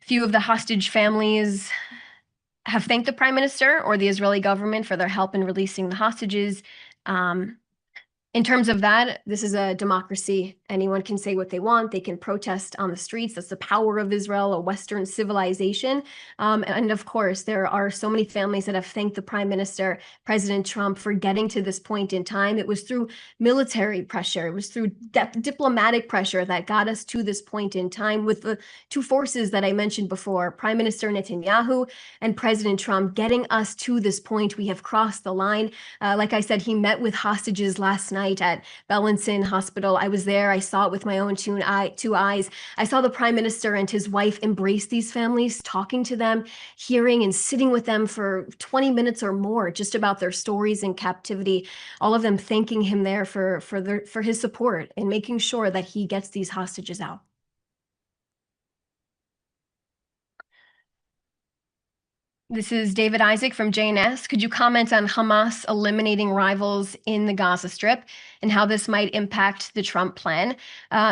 Few of the hostage families have thanked the prime minister or the Israeli government for their help in releasing the hostages. In terms of that, this is a democracy. Anyone can say what they want. They can protest on the streets. That's the power of Israel, a Western civilization. And of course, there are so many families that have thanked the prime minister, President Trump, for getting to this point in time. It was through military pressure. It was through diplomatic pressure that got us to this point in time with the two forces that I mentioned before, Prime Minister Netanyahu and President Trump, getting us to this point. We have crossed the line. Like I said, he met with hostages last night at Bellinson Hospital. I was there. I saw it with my own two eyes. I saw the prime minister and his wife embrace these families, talking to them, hearing and sitting with them for 20 minutes or more, just about their stories in captivity. All of them thanking him there for his support and making sure that he gets these hostages out. This is David Isaac from JNS. Could you comment on Hamas eliminating rivals in the Gaza Strip and how this might impact the Trump plan?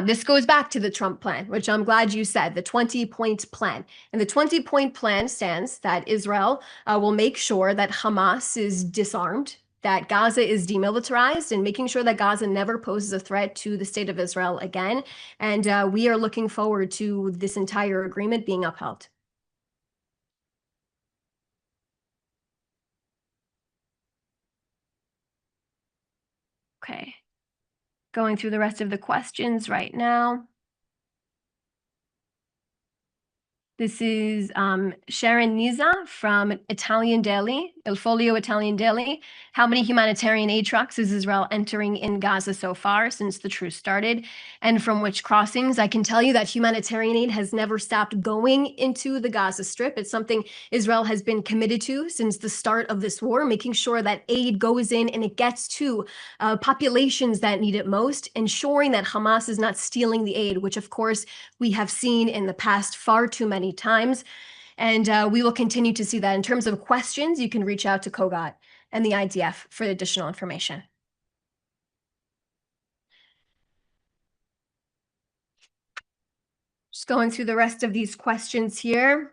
This goes back to the Trump plan, which I'm glad you said, the 20-point plan. And the 20-point plan stands that Israel will make sure that Hamas is disarmed, that Gaza is demilitarized, and making sure that Gaza never poses a threat to the state of Israel again. And we are looking forward to this entire agreement being upheld. Okay, going through the rest of the questions right now. This is Sharon Niza from Italian Daily, Il Foglio Italian Daily. How many humanitarian aid trucks is Israel entering in Gaza so far since the truce started? And from which crossings? I can tell you that humanitarian aid has never stopped going into the Gaza Strip. It's something Israel has been committed to since the start of this war, making sure that aid goes in and it gets to populations that need it most, ensuring that Hamas is not stealing the aid, which of course we have seen in the past far too many times. And we will continue to see that. In terms of questions, you can reach out to Kogat and the IDF for additional information. Just going through the rest of these questions here.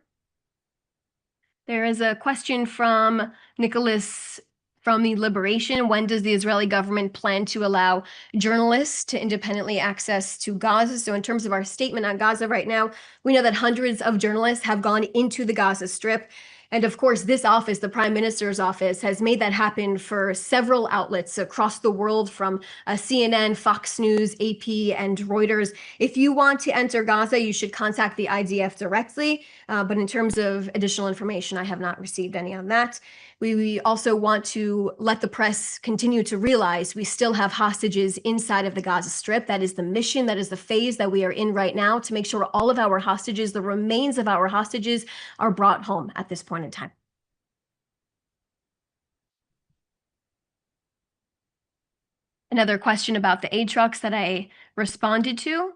There is a question from Nicholas from the Liberation. When does the Israeli government plan to allow journalists to independently access to Gaza? So in terms of our statement on Gaza right now, we know that hundreds of journalists have gone into the Gaza Strip. And of course, this office, the Prime Minister's office, has made that happen for several outlets across the world, from CNN, Fox News, AP, and Reuters. If you want to enter Gaza, you should contact the IDF directly. But in terms of additional information, I have not received any on that. We also want to let the press continue to realize we still have hostages inside of the Gaza Strip. That is the mission, that is the phase that we are in right now, to make sure all of our hostages, the remains of our hostages, are brought home at this point in time. Another question about the aid trucks that I responded to.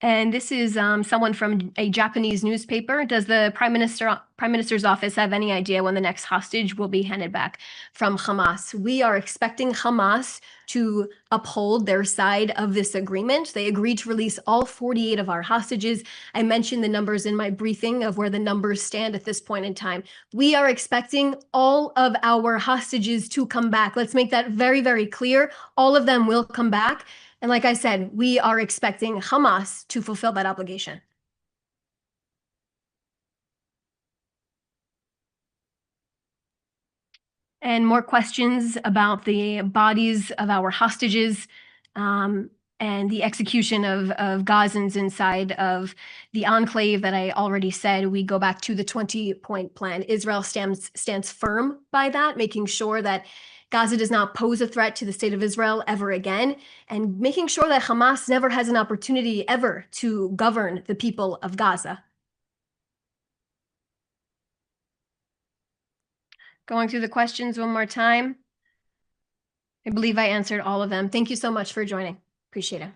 And this is someone from a Japanese newspaper. Does the Prime Minister's office have any idea when the next hostage will be handed back from Hamas? We are expecting Hamas to uphold their side of this agreement. They agreed to release all 48 of our hostages. I mentioned the numbers in my briefing of where the numbers stand at this point in time. We are expecting all of our hostages to come back. Let's make that very, very clear. All of them will come back. And like I said, we are expecting Hamas to fulfill that obligation. And more questions about the bodies of our hostages and the execution of Gazans inside of the enclave that I already said. We go back to the 20-point plan. Israel stands firm by that, making sure that Gaza does not pose a threat to the state of Israel ever again, and making sure that Hamas never has an opportunity ever to govern the people of Gaza. Going through the questions one more time. I believe I answered all of them. Thank you so much for joining. Appreciate it.